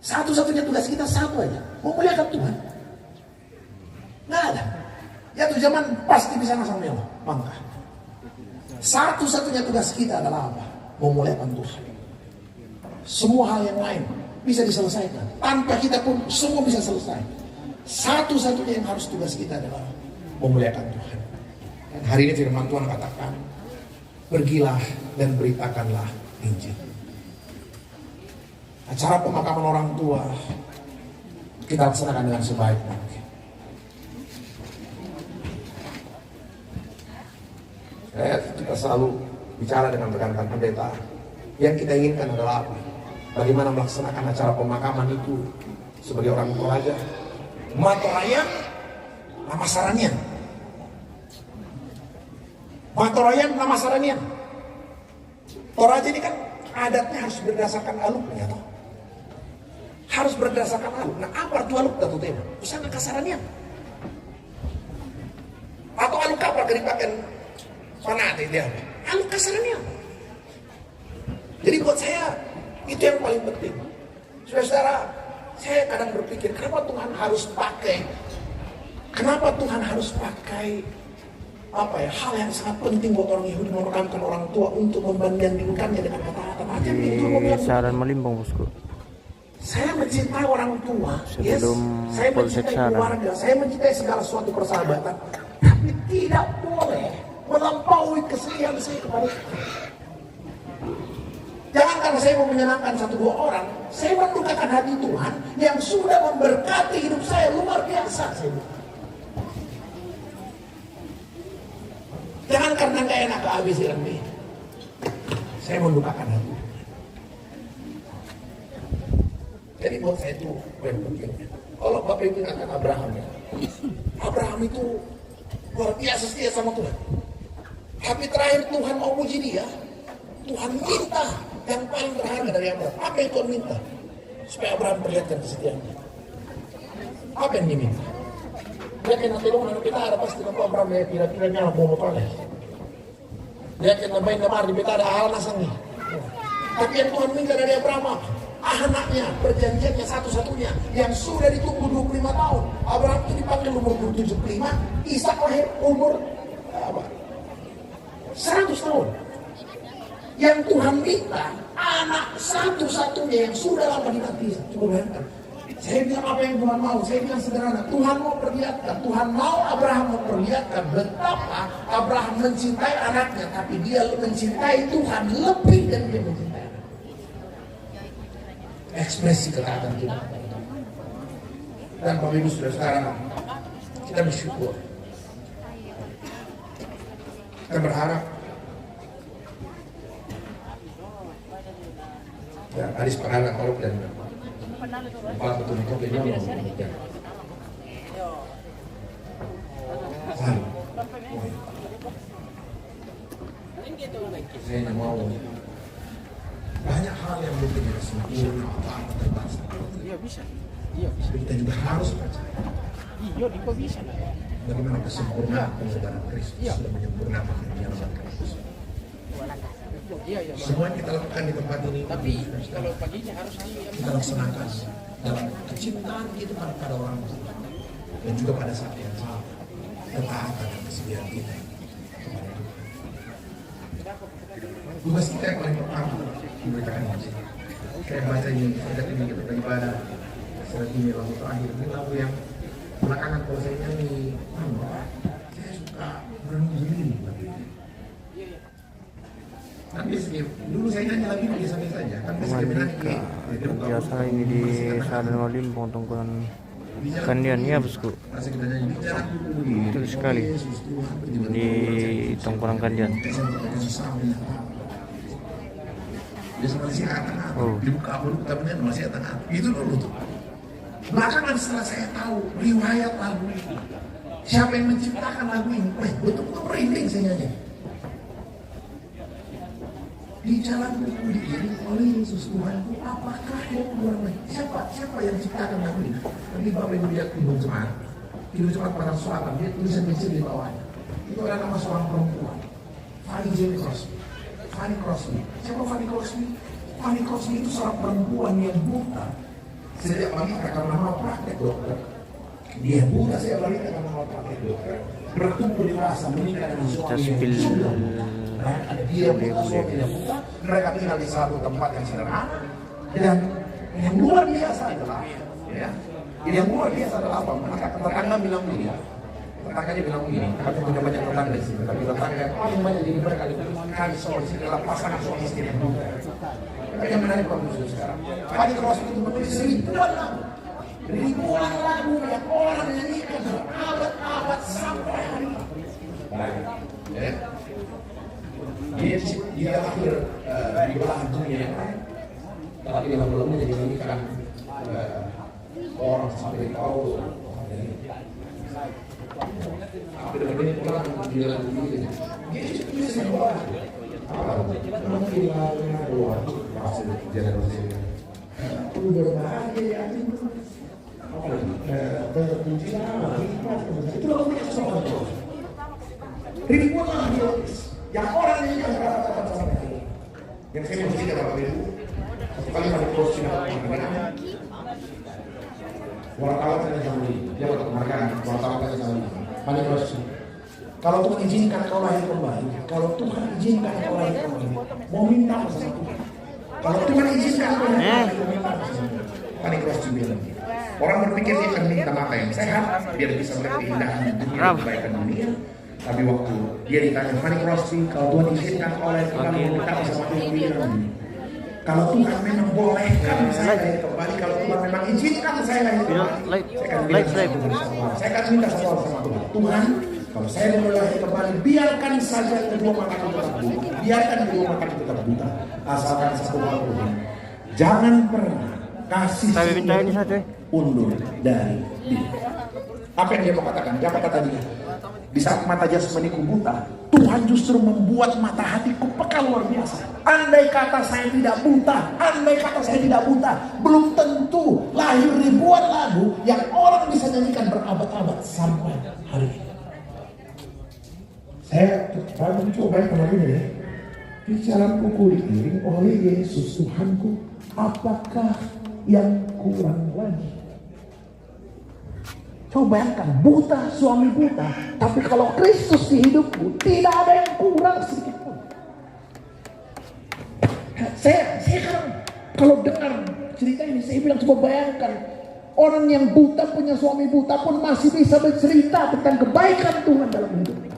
Satu-satunya tugas kita satu aja, memuliakan Tuhan. Nggak ada. Ya tuh zaman pasti bisa masang mewah, bangga. Satu-satunya tugas kita adalah apa? Memuliakan Tuhan. Semua hal yang lain bisa diselesaikan. Tanpa kita pun semua bisa selesai. Satu-satunya yang harus tugas kita adalah memuliakan Tuhan. Dan hari ini firman Tuhan katakan, pergilah dan beritakanlah Injil. Acara pemakaman orang tua kita laksanakan dengan sebaik mungkin. Kita selalu bicara dengan rekan-rekan pendeta. Yang kita inginkan adalah apa? Bagaimana melaksanakan acara pemakaman itu sebagai orang Toraja. Matorayan, nama sarannya. Matorayan, nama sarannya. Toraja ini kan adatnya harus berdasarkan aluknya, toh. Harus berdasarkan aluk. Nah, apa arti aluk datu tema? Usana kasarannya. Atau aluk apa keripakan fanate dia? Aluk kasarannya. Jadi buat saya itu yang paling penting. Saudara, saya kadang berpikir kenapa Tuhan harus pakai hal yang sangat penting buat orang Yahudi memerankan orang tua untuk membandingkannya dengan ketaatan aja. Di Saran Malimpong, bosku. Saya mencintai orang tua, sebelum saya mencintai keluarga, saya mencintai segala suatu persahabatan, tapi tidak boleh melampaui kesetiaan saya kepada Tuhan. Jangan karena saya mau menyenangkan satu dua orang, saya mendukakan hati Tuhan yang sudah memberkati hidup saya luar biasa. Jangan karena gak enak kehabisan ini, saya mendukakan hati. Jadi buat saya itu yang penting. Kalau Bapak Ibu ingatkan Abraham ya, Abraham itu luar biasa setia sama Tuhan. Tapi terakhir Tuhan mau puji dia, Tuhan minta yang paling berharga dari Abraham. Apa yang Tuhan minta? Supaya Abraham perlihatkan kesetiaannya. Apa yang diminta? Dia kena tolong anak kita ada pasti nampak Abraham ya kira-kiranya mau motornya. Dia kena main namar di kita ada hal nasangnya. Tapi yang Tuhan minta dari Abraham, anaknya, perjanjiannya satu-satunya yang sudah ditunggu 25 tahun. Abraham itu dipanggil umur 75, Ishak lahir umur 100 tahun. Yang Tuhan minta anak satu-satunya yang sudah lama dinanti. Coba bayangkan. Saya bilang apa yang Tuhan mau? Saya bilang sederhana. Tuhan mau perlihatkan. Tuhan mau Abraham memperlihatkan betapa Abraham mencintai anaknya, tapi dia mencintai Tuhan lebih dari dia mencintai anaknya. Ekspresi ketaatan Tuhan. Dan Bapak Ibu Saudara, kita bersyukur. Kita berharap. Ya, hadis pengarang Al dan empat betul itu dia saya mau banyak hal yang belum kita sempurna apa terbatas. Iya bisa. Kita juga harus percaya. Iya, bisa. Bagaimana kesempurnaan saudara Kristus sudah menyempurnakan penyelamat Kristus. Semua yang kita lakukan di tempat ini, tapi kalau paginya harus kita laksanakan dalam kecintaan kita pada orang tua dan juga pada saat yang sama ketaatan dan kesediaan kita kepada Tuhan. Tugas kita yang paling pertama memberikan Injil. Saya baca ini, saya ini kita beribadah setelah ini lagu terakhir ini lagu yang belakangan kalau saya nyanyi, saya suka merenung diri. Kan dulu saya nyanyi lagi biasa-biasa saja. Kan biasa ini di Saran Malimpong tongkulan Kandian ya bosku. Betul sekali di tongkulan Kandian. Biasa Malaysia tengah, dibuka dulu tabungan Malaysia tengah. Itu dulu tuh. Belakangan setelah saya tahu riwayat lagu ini, siapa yang menciptakan lagu ini, betul-betul merinding saya nyanyi. Di jalanku diiring oleh Yesus Tuhanku, apakah yang kurang lagi? Siapa yang ciptakan lagu ini? Nanti Bapak Ibu lihat Kidung Jemaat. Kidung Jemaat pada Selatan, dia tulisan kecil di bawahnya. Itu ada nama seorang perempuan, Fanny Jane Crosby. Fanny Crosby. Siapa Fanny Crosby? Fanny Crosby itu seorang perempuan yang buta sejak balita karena mau praktek dokter. Dia buta sejak balita karena mau praktek dokter. Bertumbuh dewasa menikah dengan suami yang sudah. Dia buta, suaminya buta. Mereka tinggal di satu tempat yang sederhana. Dan yang luar biasa adalah, ya, yang luar biasa adalah apa? Tetangga bilang begini. Tetangganya bilang begini. Kami punya banyak tetangga di sini. Tapi tetangga yang paling banyak di mereka kami solusi adalah pasangan suami istri yang buta. Mereka menarik bagus sekarang. Fanny Crosby itu menulis ribuan lagu. Ribuan lagu yang orang nyanyikan berabad-abad sampai hari ini. Ya. Dia lahir di belahan dunia yang lain, tapi dalam belumnya jadi nyanyikan orang sampai tahu. Tapi dalam ini pulang di dalam dunia. Dia itu semua. Mungkin lagunya luar masih generasi. Udah bahagia ya. Terpuji lah. Itu lagunya soal itu. Ribuan lagu yang orang ini yang kata-kata sampai hari ini. Yang saya mau cerita Bapak Ibu, satu kali Fanny Crosby dapat penghargaan. Wartawan saya sama dia dapat penghargaan. Wartawan saya sama dia. Fanny Crosby. Kalau Tuhan izinkan kau lahir kembali, kalau Tuhan izinkan kau lahir kembali, mau minta apa sama Tuhan? Kalau Tuhan izinkan kau lahir kembali, mau minta apa sama Tuhan? Fanny Crosby bilang. Orang berpikir dia akan minta mata yang sehat, biar bisa melihat keindahan dunia, kebaikan dunia. Tapi waktu dia ditanya, Fanny Crosby, kalau Tuhan izinkan kau lahir kembali, mau minta apa sama Tuhan? Bilang, kalau Tuhan memang bolehkan saya lahir kembali, kalau Tuhan memang izinkan saya lahir kembali, saya akan minta sama Tuhan. Tuhan, kalau saya boleh lahir kembali, biarkan saja kedua mataku tetap buta. Biarkan kedua mataku tetap buta. Asalkan satu hal Tuhan, jangan pernah kasih undur dari diri. Apa yang dia mau katakan? Dia apa kata dia? Di saat mata jasmaniku buta, Tuhan justru membuat mata hatiku peka luar biasa. Andai kata saya tidak buta, belum tentu lahir ribuan lagu yang orang bisa nyanyikan berabad-abad sampai hari ini. Saya coba kemarin ya. Di jalanku diiring oleh Yesus Tuhanku, apakah yang kurang lagi? Coba bayangkan, buta, suami buta, tapi kalau Kristus di hidupku, tidak ada yang kurang sedikit pun. Saya kalau dengar cerita ini, saya bilang coba bayangkan, orang yang buta punya suami buta pun masih bisa bercerita tentang kebaikan Tuhan dalam hidupnya.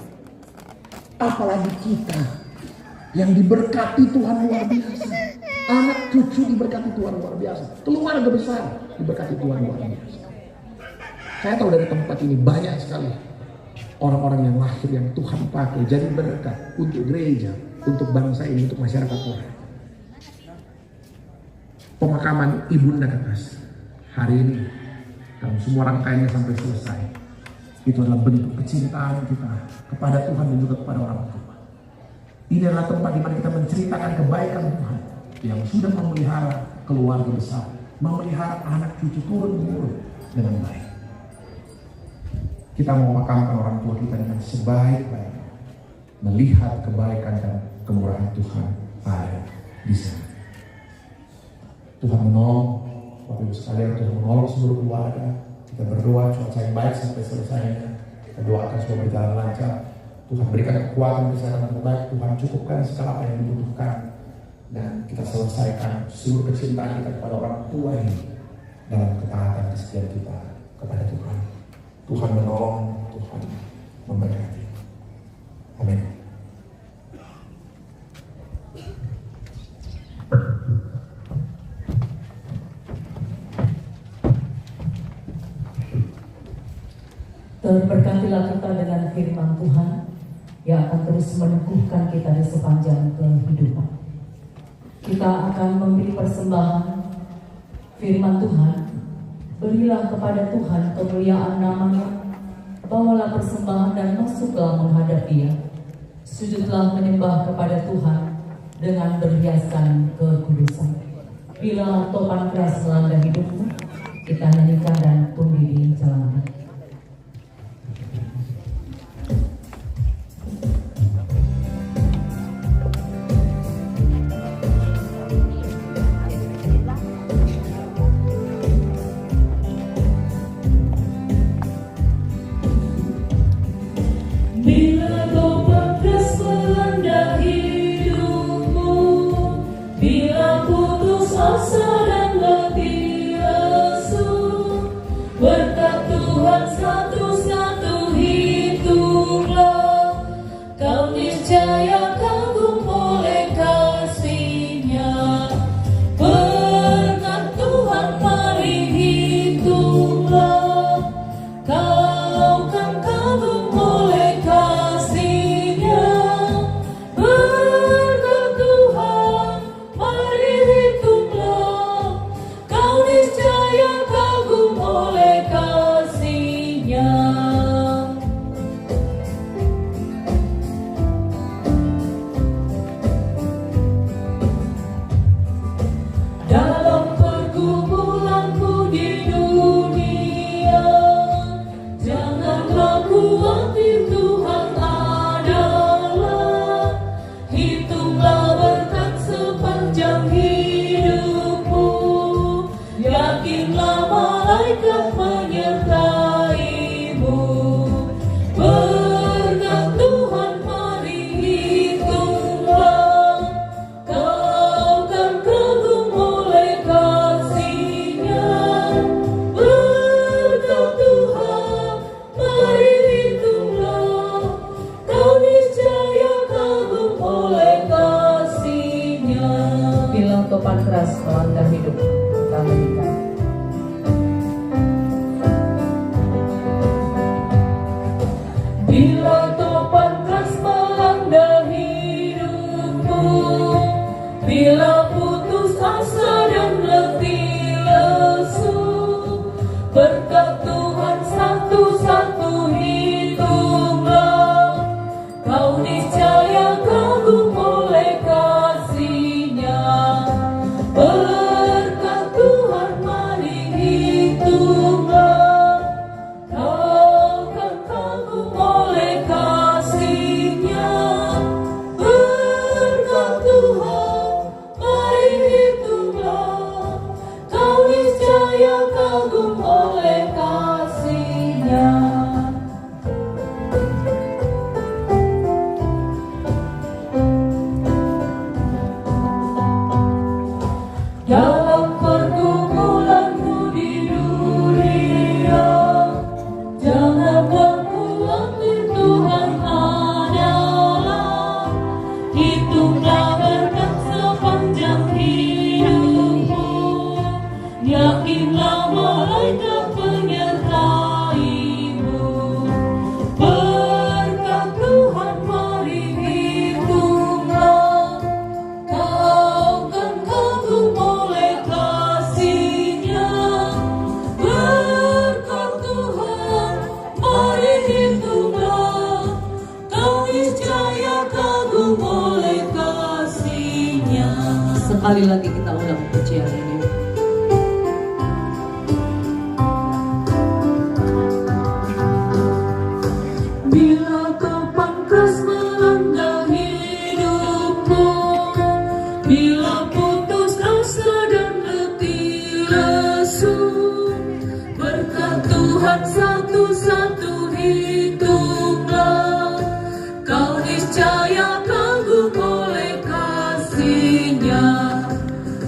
Apalagi kita yang diberkati Tuhan luar biasa, anak cucu diberkati Tuhan luar biasa, keluarga besar diberkati Tuhan luar biasa. Saya tahu dari tempat ini banyak sekali orang-orang yang lahir yang Tuhan pakai jadi berkat untuk gereja, untuk bangsa ini, untuk masyarakat Tuhan. Pemakaman Ibunda Kekasih hari ini, kalau semua rangkaiannya sampai selesai, itu adalah bentuk kecintaan kita kepada Tuhan dan juga kepada orang tua. Ini adalah tempat di mana kita menceritakan kebaikan Tuhan yang sudah memelihara keluarga besar, memelihara anak cucu turun-temurun dengan baik. Kita mau memakamkan orang tua kita dengan sebaik-baik, melihat kebaikan dan kemurahan Tuhan ada di sana. Tuhan menolong, Bapak Ibu sekalian, Tuhan menolong seluruh keluarga. Kita berdoa cuaca yang baik sampai selesainya. Kita doakan supaya berjalan lancar. Tuhan berikan kekuatan kesehatan terbaik. Tuhan cukupkan segala apa yang dibutuhkan. Dan kita selesaikan seluruh kecintaan kita kepada orang tua ini dalam ketaatan kesetiaan kita kepada Tuhan. Tuhan menolong, Tuhan memberkati. Amin. Terberkatilah kita dengan firman Tuhan yang akan terus meneguhkan kita di sepanjang kehidupan. Kita akan memberi persembahan firman Tuhan. Berilah kepada Tuhan kemuliaan namanya. Bawalah persembahan dan masuklah menghadap Dia. Sujudlah menyembah kepada Tuhan dengan berhiaskan kekudusan. Bila topan keras melanda hidupmu, kita nyanyikan dan pun dijalankan. Bila topan keras melanda hidupmu, bila putus asa dan letih lesu, berkat Tuhan satu-satu hitunglah, kau niscaya kagum oleh kasih-Nya. Berkat Tuhan mari hitunglah, kau kan kagum oleh kasih-Nya. Berkat Tuhan mari hitunglah, kau niscaya kagum oleh kasih-Nya. Dalam pergumulanku di dunia, janganlah khawatir, Tuhan adalah. Hitunglah berkat sepanjang hidupmu, yakinlah malaikat menyertaimu. Berkat Tuhan mari hitunglah, kau kan kagum oleh kasih-Nya. Berkat Tuhan mari hitunglah, kau niscaya kagum oleh kasih-Nya. Bila topan keras melanda hidup, kita nyanyikan. Bila topan keras melanda hidupmu, bila putus asa dan letih lesu, berkat Tuhan satu-satu hitunglah, kau niscaya kagum oleh kasih-Nya. Berkat Tuhan mari hitunglah, kau kan kagum oleh kasih-Nya. Berkat Tuhan mari hitunglah, kau niscaya kagum oleh kasih-Nya. Dalam pergumulanmu di dunia, janganlah khawatir, Tuhan adalah. Hitunglah berkat sepanjang hidupmu, yakinlah malaikat menyertaimu. Berkat Tuhan mari hitunglah, kau kan kagum oleh kasih-Nya. Berkat Tuhan mari hitunglah, kau niscaya kagum oleh kasih-Nya. Sekali lagi kita ulang pujian ini. Bila topan keras melanda hidupmu, bila putus asa dan letih lesu, berkat Tuhan satu-satu hitunglah, kau niscaya kagum oleh kasih-Nya.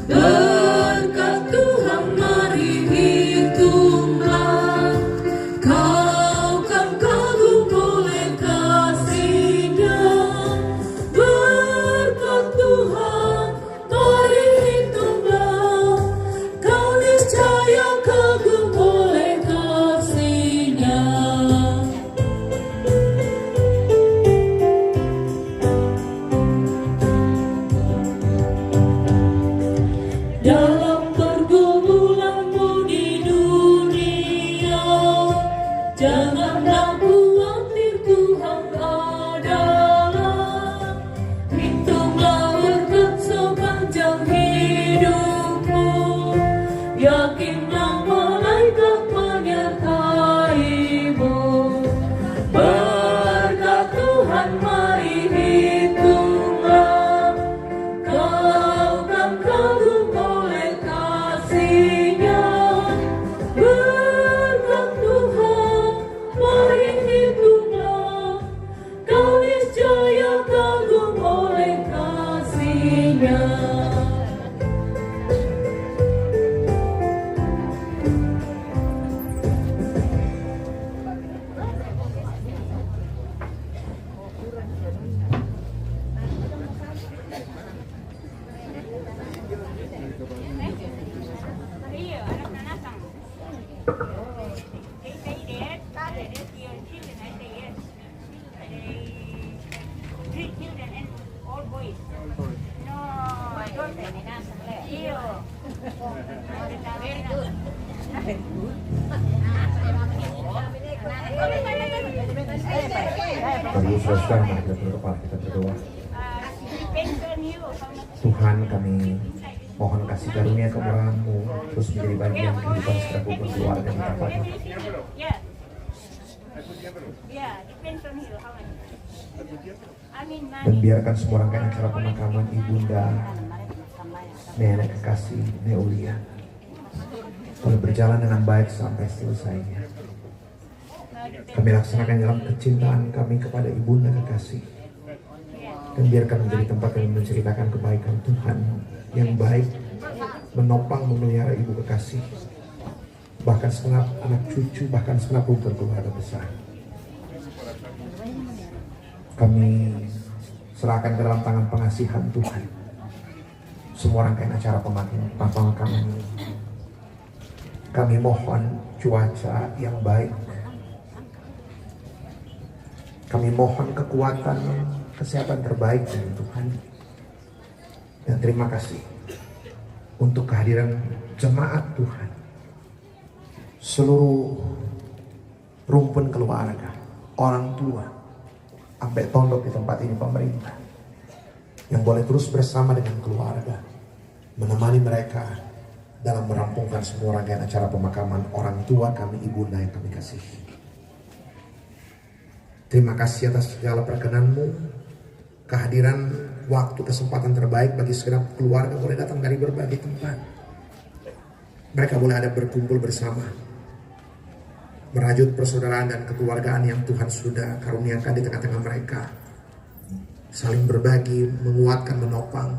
Berkat Tuhan mari hitunglah, kau kan kagum oleh kasih-Nya. Berkat Tuhan mari hitunglah, kau niscaya kagum oleh kasih-Nya. Bagi saudara, mari kita berdoa, kita berdoa. Tuhan, kami mohon kasih karunia kemurahan-Mu terus menjadi bagian kehidupan setiap keluarga di tempat ini. Dan biarkan semua rangkaian acara pemakaman Ibunda Nenek Kekasih Neulia boleh berjalan dengan baik sampai selesainya. Kami laksanakan dalam kecintaan kami kepada Ibunda Kekasih, dan biarkan menjadi tempat kami menceritakan kebaikan Tuhan yang baik, menopang memelihara Ibu Kekasih, bahkan segenap anak cucu, bahkan segenap keluarga besar. Kami serahkan ke dalam tangan pengasihan Tuhan semua rangkaian acara pemakaman ini. Kami mohon cuaca yang baik. Kami mohon kekuatan, kesehatan terbaik dari Tuhan. Dan terima kasih untuk kehadiran jemaat Tuhan, seluruh rumpun keluarga, orang tua, sampai tondok di tempat ini, pemerintah yang boleh terus bersama dengan keluarga menemani mereka dalam merampungkan semua rangkaian acara pemakaman orang tua kami, ibunda yang kami kasihi. Terima kasih atas segala perkenan-Mu, kehadiran, waktu, kesempatan terbaik bagi segenap keluarga boleh datang dari berbagai tempat. Mereka boleh ada berkumpul bersama, merajut persaudaraan dan kekeluargaan yang Tuhan sudah karuniakan di tengah-tengah mereka. Saling berbagi, menguatkan, menopang,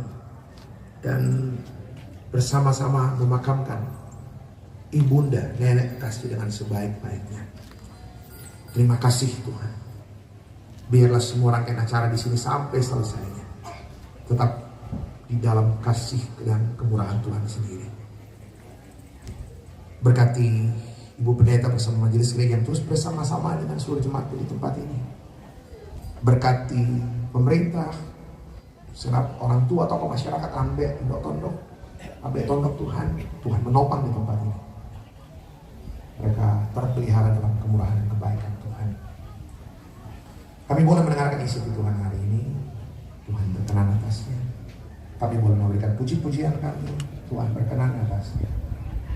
dan bersama-sama memakamkan Ibunda Nenek Kekasih dengan sebaik-baiknya. Terima kasih Tuhan. Biarlah semua rangkaian acara di sini sampai selesainya tetap di dalam kasih dan kemurahan Tuhan sendiri. Berkati Ibu Pendeta bersama majelis gereja yang terus bersama-sama dengan seluruh jemaat di tempat ini. Berkati pemerintah, segenap orang tua, tokoh masyarakat, ambek tondok Tuhan menopang di tempat ini. Mereka terpelihara dalam kemurahan dan kebaikan Tuhan. Kami boleh mendengarkan isi Tuhan hari ini, Tuhan berkenan atasnya. Kami boleh memberikan puji-pujian kami, Tuhan berkenan atasnya.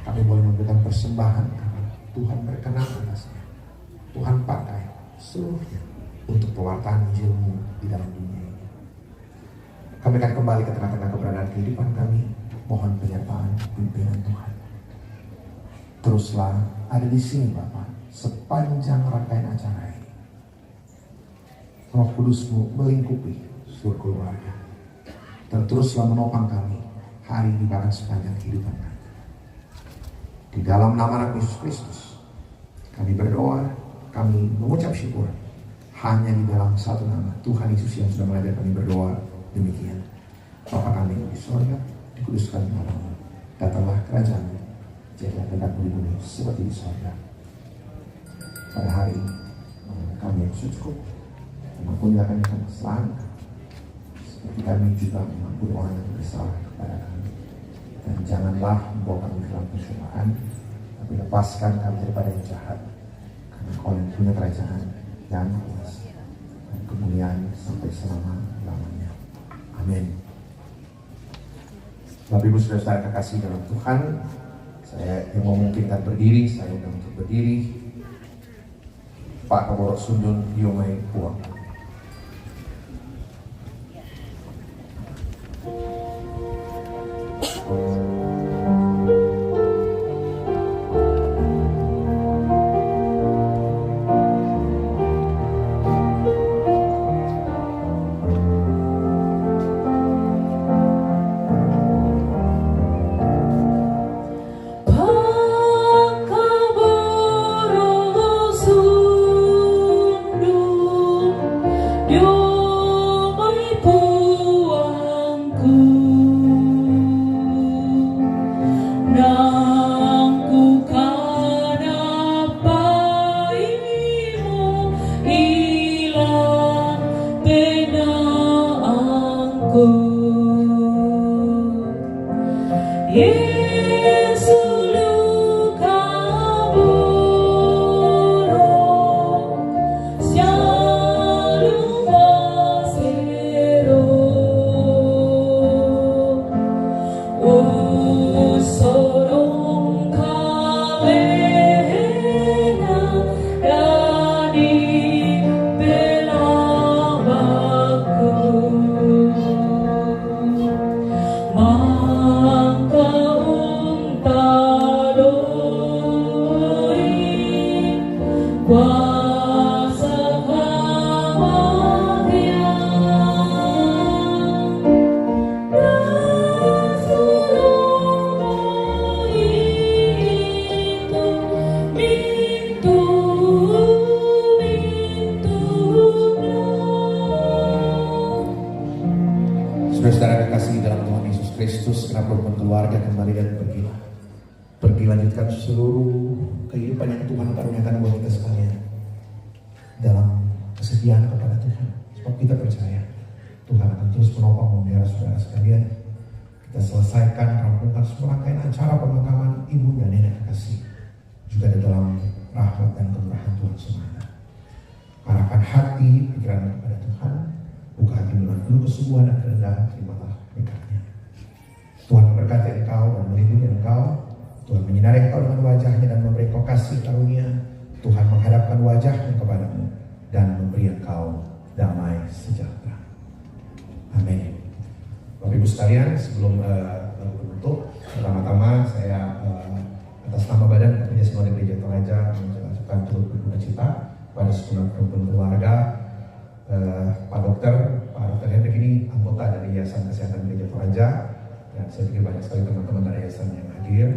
Kami boleh memberikan persembahan kami, Tuhan berkenan atasnya. Tuhan pakai seluruhnya untuk pewartaan Injil-Mu di dalam dunia ini. Kami akan kembali ke tengah-tengah keberadaan kehidupan kami. Mohon penyertaan pimpinan Tuhan. Teruslah ada di sini Bapak sepanjang rangkaian acara ini. Roh Kudus-Mu melingkupi seluruh keluarga. Dan teruslah menopang kami hari ini bahkan sepanjang kehidupan kami. Di dalam nama Anak Yesus Kristus kami berdoa, kami mengucap syukur hanya di dalam satu nama, Tuhan Yesus yang sudah mengajar kami berdoa demikian. Bapa kami di surga, dikuduskan namamu, datanglah kerajaan-Mu, jadilah kehendak-Mu di bumi seperti di surga. Pada hari ini kami yang cukup, mengampuni kami kesalahan, seperti kami juga mengampuni orang yang bersalah kepada kami. Dan janganlah membawa kami dalam pencobaan, tapi lepaskan kami daripada yang jahat, karena Kau yang punya kerajaan dan kuasa dan kemuliaan sampai selama-lamanya. Amin. Bapak Ibu Saudara kekasih dalam Tuhan, saya yang memungkinkan berdiri, saya undang untuk berdiri. Pak Kapolres Sundun Yomai Puang. Pakaboro Sundun Saudara kekasih dalam Tuhan Yesus Kristus, kenapa keluarga kembali dan pergi lanjutkan seluruh kehidupan yang Tuhan karuniakan buat kita sekalian dalam kesetiaan kepada Tuhan. Sebab kita percaya Tuhan akan terus menopang memelihara saudara sekalian. Kita selesaikan rampungkan semua rangkaian acara pemakaman ibu dan nenek kekasih juga di dalam rahmat dan kemurahan Tuhan semata. Arahkan hati pikiran kepada Tuhan, buka hati dengan penuh kesungguhan dan kerendahan, terimalah berkatnya. Tuhan memberkati engkau dan melindungi engkau. Tuhan menyinari engkau dengan wajahnya dan memberi engkau kasih karunia. Tuhan menghadapkan wajahnya kepadamu dan memberi engkau damai sejahtera. Amin. Bapak Ibu sekalian, sebelum menutup, pertama-tama saya atas nama Badan Gereja Sinode Gereja Toraja mengucapkan turut berduka cita pada segenap rukun keluarga Pak Dokter Hendrik ini anggota dari Yayasan Kesehatan Gereja Toraja, dan saya pikir banyak sekali teman-teman dari yayasan yang hadir.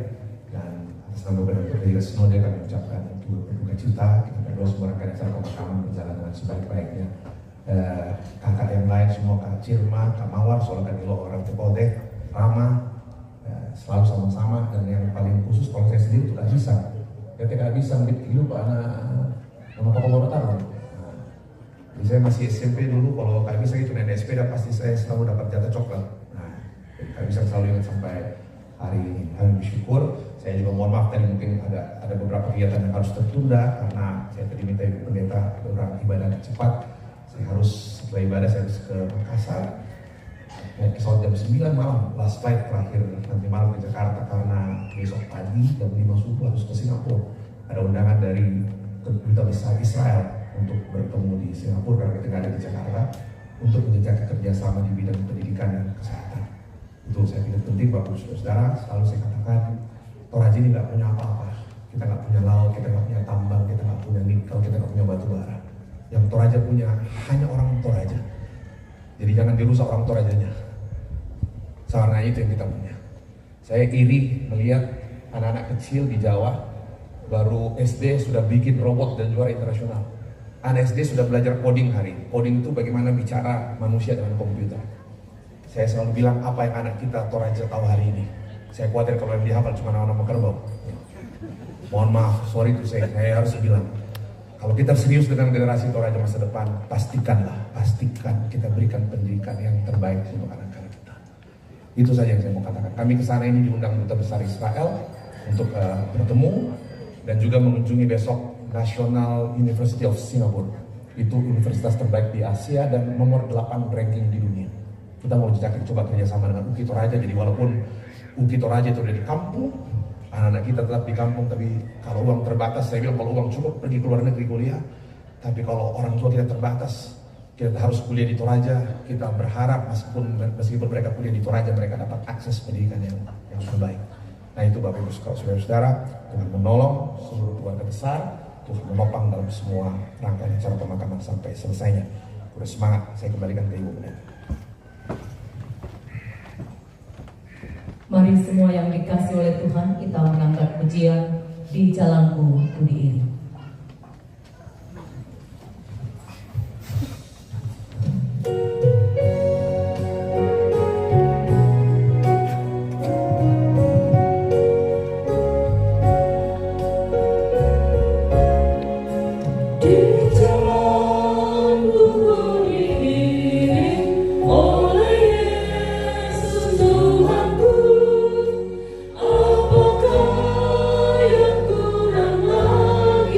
Dan atas nama Badan Gereja Sinode kami mengucapkan turut berduka cita. Kita berdoa semua rangkaian acara pemakaman berjalan dengan sebaik-baiknya. Kakak yang lain semua, Kak Cirma, Kak Mawar, Soalkan Ilo, orang Tepodeh, Rama, selalu sama-sama. Dan yang paling khusus kalau saya sendiri itu Kak Bisa. Ketika Kak Bisa mungkin hidup anak Papa Taruh. Jadi saya masih SMP dulu, kalau Kak Bisa itu naik sepeda pasti saya selalu dapat jatah coklat. Nah, Kak Bisa selalu ingat sampai hari ini. Kami bersyukur. Saya juga mohon maaf tadi mungkin ada beberapa kegiatan yang harus tertunda karena saya tadi minta Ibu Pendeta beberapa ibadah cepat. Saya harus setelah ibadah saya harus ke Makassar. Naik pesawat jam 9 malam, last flight terakhir nanti malam ke Jakarta karena besok pagi jam 5 subuh harus ke Singapura. Ada undangan dari Duta Besar Israel untuk bertemu di Singapura karena kita nggak ada di Jakarta untuk menjejaki kerjasama di bidang pendidikan dan kesehatan. Itu saya pikir penting Bapak Saudara. Selalu saya katakan Toraja ini nggak punya apa-apa. Kita nggak punya laut, kita nggak punya tambang, kita nggak punya nikel, kita nggak punya batu bara. Yang Toraja punya hanya orang Toraja. Jadi jangan dirusak orang Torajanya. Sarana itu yang kita punya. Saya iri melihat anak-anak kecil di Jawa baru SD sudah bikin robot dan juara internasional. Anak SD sudah belajar coding hari. Coding itu bagaimana bicara manusia dengan komputer. Saya selalu bilang apa yang anak kita Toraja tahu hari ini. Saya khawatir kalau yang dihafal cuma nama-nama kerbau. Mohon maaf, sorry itu saya harus bilang. Kalau kita serius dengan generasi Toraja masa depan, pastikan kita berikan pendidikan yang terbaik untuk anak-anak kita. Itu saja yang saya mau katakan. Kami kesana ini diundang Duta Besar Israel untuk bertemu dan juga mengunjungi besok National University of Singapore. Itu universitas terbaik di Asia dan nomor 8 ranking di dunia. Kita mau coba kerjasama dengan UKI Toraja. Jadi walaupun UKI Toraja itu udah di kampung, anak-anak kita tetap di kampung, tapi kalau uang terbatas, saya bilang kalau uang cukup pergi ke luar negeri kuliah. Tapi kalau orang tua kita terbatas, kita harus kuliah di Toraja. Kita berharap meskipun mereka kuliah di Toraja, mereka dapat akses pendidikan yang terbaik. Nah itu Bapak Ibu saudara-saudara, Tuhan menolong seluruh keluarga besar, Tuhan menopang dalam semua rangkaian acara pemakaman sampai selesainya. Udah semangat, saya kembalikan ke Ibu Pendeta. Mari semua yang dikasih oleh Tuhan, kita mengangkat pujian Di Jalanku Ku Diiring. Apakah yang kurang lagi?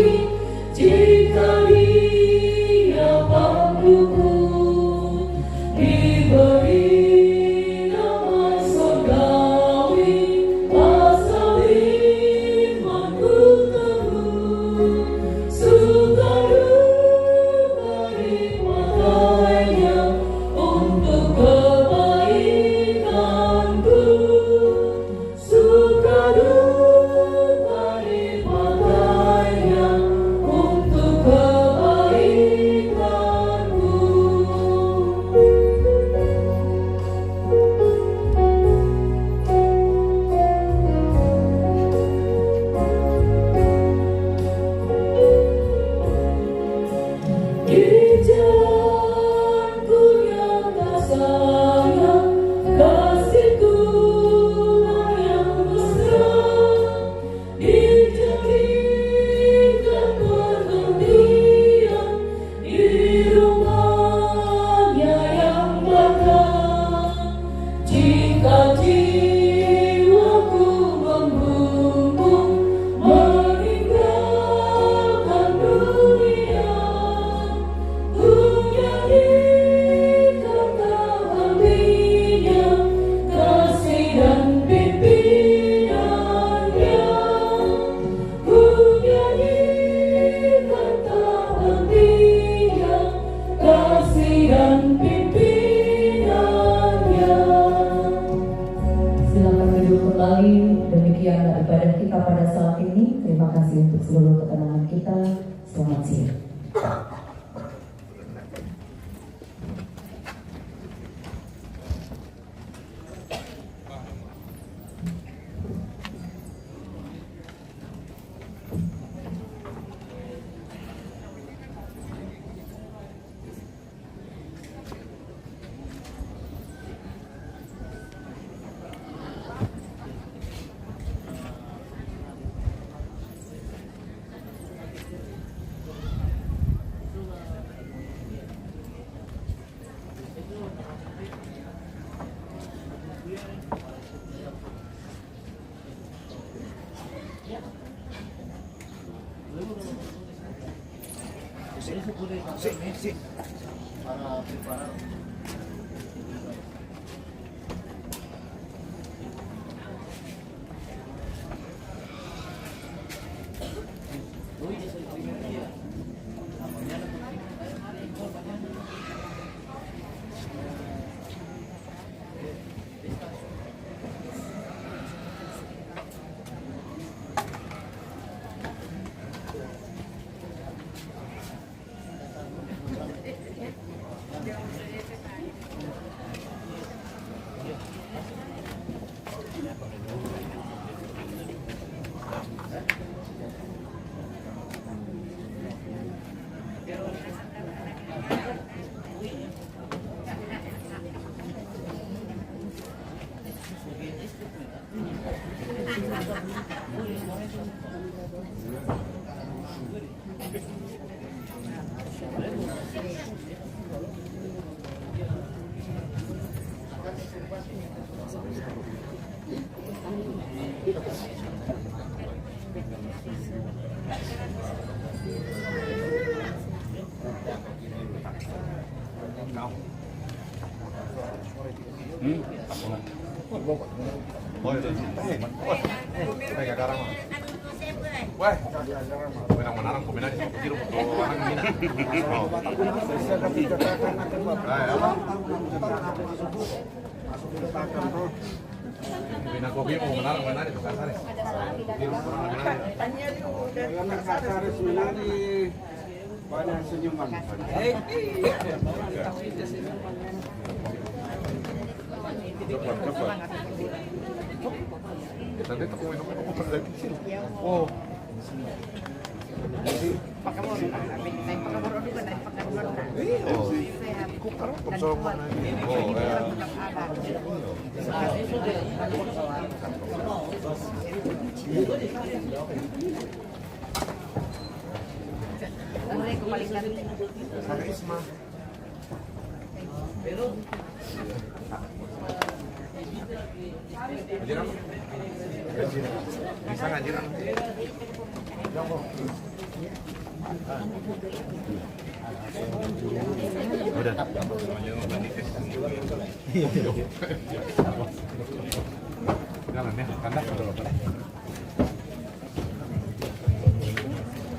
kasih untuk seluruh ketenangan kita. Selamat siang. Banyak senyuman. Nanti aku minum lagi sih. Oh. Pakai motor, naik pakai motor juga naik pakai motor. Oh. Sehat. Dan kuat. Oh, ya. Mereka paling cantik. Saya Isma. Ngajiran? Bisa ngajiran? Udah. Jalan ya, kandas atau apa?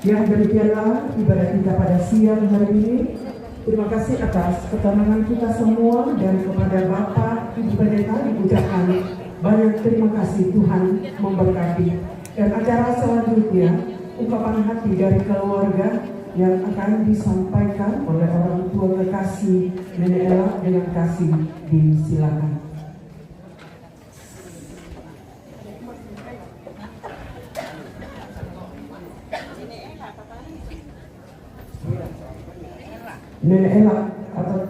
Ya, demikianlah ibadah kita pada siang hari ini. Terima kasih atas ketenangan kita semua dan kepada Bapak Ibu Pendeta diucapkan banyak terima kasih, Tuhan memberkati. Dan acara selanjutnya ungkapan hati dari keluarga yang akan disampaikan oleh orang tua kekasih Nenek Ella dengan kasih disilakan. Nenek Ella atau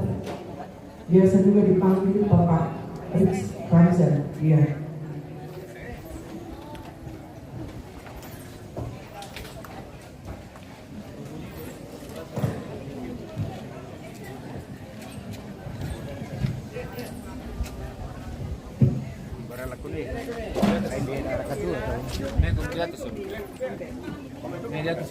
biasa juga dipanggil Bapak Rich Ransen, iya. Ini di atas.